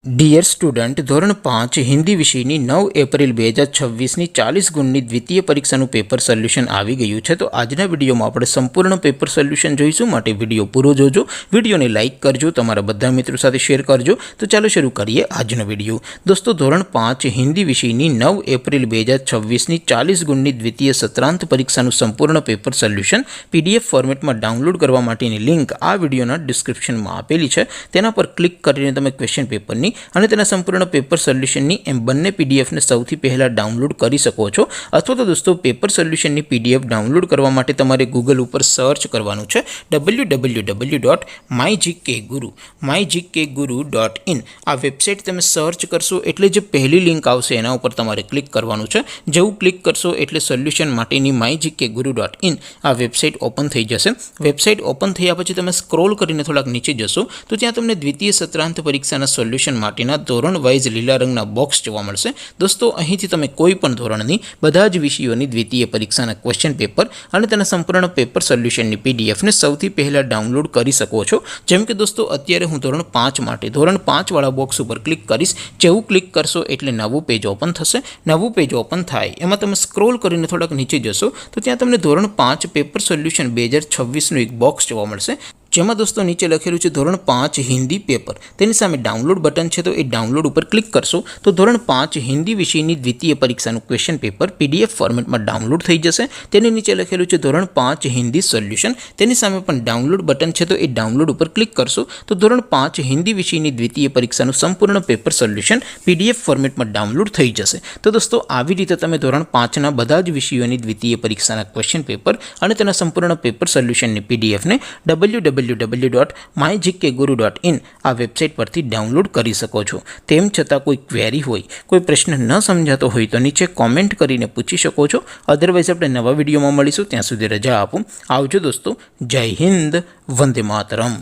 Dear student, ધોરણ 5 હિન્દી વિષયની 9 April 2026ની 40 ગુણની દ્વિતીય પરીક્ષાનું પેપર સોલ્યુશન આવી ગયું છે। તો આજના વિડીયોમાં આપણે સંપૂર્ણ પેપર સોલ્યુશન જોઈશું, માટે વિડીયો પૂરો જોજો, વિડીયોને લાઇક કરજો, તમારા બધા મિત્રો સાથે શેર કરજો। તો ચાલો શરૂ કરીએ આજનો વિડીયો। દોસ્તો, ધોરણ 5 હિન્દી વિષયની 9 એપ્રિલ 2026ની 40 ગુણની દ્વિતીય સત્રાંત પરીક્ષાનું સંપૂર્ણ પેપર સોલ્યુશન PDF ફોર્મેટમાં ડાઉનલોડ કરવા માટેની લિંક આ વિડીયોના ડિસ્ક્રિપ્શનમાં આપેલી છે। તેના પર ક્લિક કરીને તમે ક્વેશ્ચન પેપરની અને તેના સંપૂર્ણ પેપર સોલ્યુશનની એમ બંને પીડીએફને સૌથી પહેલાં ડાઉનલોડ કરી શકો છો। અથવા તો દોસ્તો, પેપર સોલ્યુશનની પીડીએફ ડાઉનલોડ કરવા માટે તમારે ગૂગલ ઉપર સર્ચ કરવાનું છે www.mygkguru.in। આ વેબસાઇટ તમે સર્ચ કરશો એટલે જે પહેલી લિંક આવશે એના ઉપર તમારે ક્લિક કરવાનું છે। જેવું ક્લિક કરશો એટલે સોલ્યુશન માટેની mygkguru.in આ વેબસાઇટ ઓપન થઈ જશે। વેબસાઇટ ઓપન થયા પછી તમે સ્ક્રોલ કરીને થોડાક નીચે જશો તો ત્યાં તમને દ્વિતીય સત્રાંત પરીક્ષાના સોલ્યુશન માટેના ધોરણ વાઇઝ લીલા રંગના બોક્સ જોવા મળશે। દોસ્તો, અહીંથી તમે કોઈ પણ ધોરણની બધા જ વિષયોની દ્વિતીય પરીક્ષાના ક્વેશ્ચન પેપર અને તેના સંપૂર્ણ પેપર સોલ્યુશનની પીડીએફને સૌથી પહેલાં ડાઉનલોડ કરી શકો છો। જેમ કે દોસ્તો, અત્યારે હું ધોરણ 5 માટે ધોરણ 5 વાળા બોક્સ ઉપર ક્લિક કરીશ। જેવું ક્લિક કરશો એટલે નવું પેજ ઓપન થશે। નવું પેજ ઓપન થાય એમાં તમે સ્ક્રોલ કરીને થોડાક નીચે જશો તો ત્યાં તમને ધોરણ 5 પેપર સોલ્યુશન 2026નું એક બોક્સ જોવા મળશે, જેમાં દોસ્તો નીચે લખેલું છે ધોરણ 5 હિન્દી પેપર। તેની સામે ડાઉનલોડ બટન છે, તો એ ડાઉનલોડ ઉપર ક્લિક કરશો તો ધોરણ 5 હિન્દી વિષયની દ્વિતીય પરીક્ષાનું ક્વેશ્ચન પેપર PDF ફોર્મેટમાં ડાઉનલોડ થઈ જશે। તેની નીચે લખેલું છે ધોરણ 5 હિન્દી સોલ્યુશન। તેની સામે પણ ડાઉનલોડ બટન છે, તો એ ડાઉનલોડ ઉપર ક્લિક કરશો તો ધોરણ 5 હિન્દી વિષયની દ્વિતીય પરીક્ષાનું સંપૂર્ણ પેપર સોલ્યુશન PDF ફોર્મેટમાં ડાઉનલોડ થઈ જશે। તો દોસ્તો, આવી રીતે તમે ધોરણ 5ના બધા જ વિષયોની દ્વિતીય પરીક્ષાના ક્વેશ્ચન પેપર અને તેના સંપૂર્ણ પેપર સોલ્યુશનની પીડીએફને www.mygkguru.in આ વેબસાઇટ પરથી ડાઉનલોડ કરી શકો છો। તેમ છતાં કોઈ ક્વેરી હોય, કોઈ પ્રશ્ન ન સમજાતો હોય તો નીચે કોમેન્ટ કરીને પૂછી શકો છો। અધરવાઇઝ આપણે નવા વિડીયોમાં મળીશું, ત્યાં સુધી રજા આપો। આવજો દોસ્તો, જય હિન્દ, વંદે માતરમ।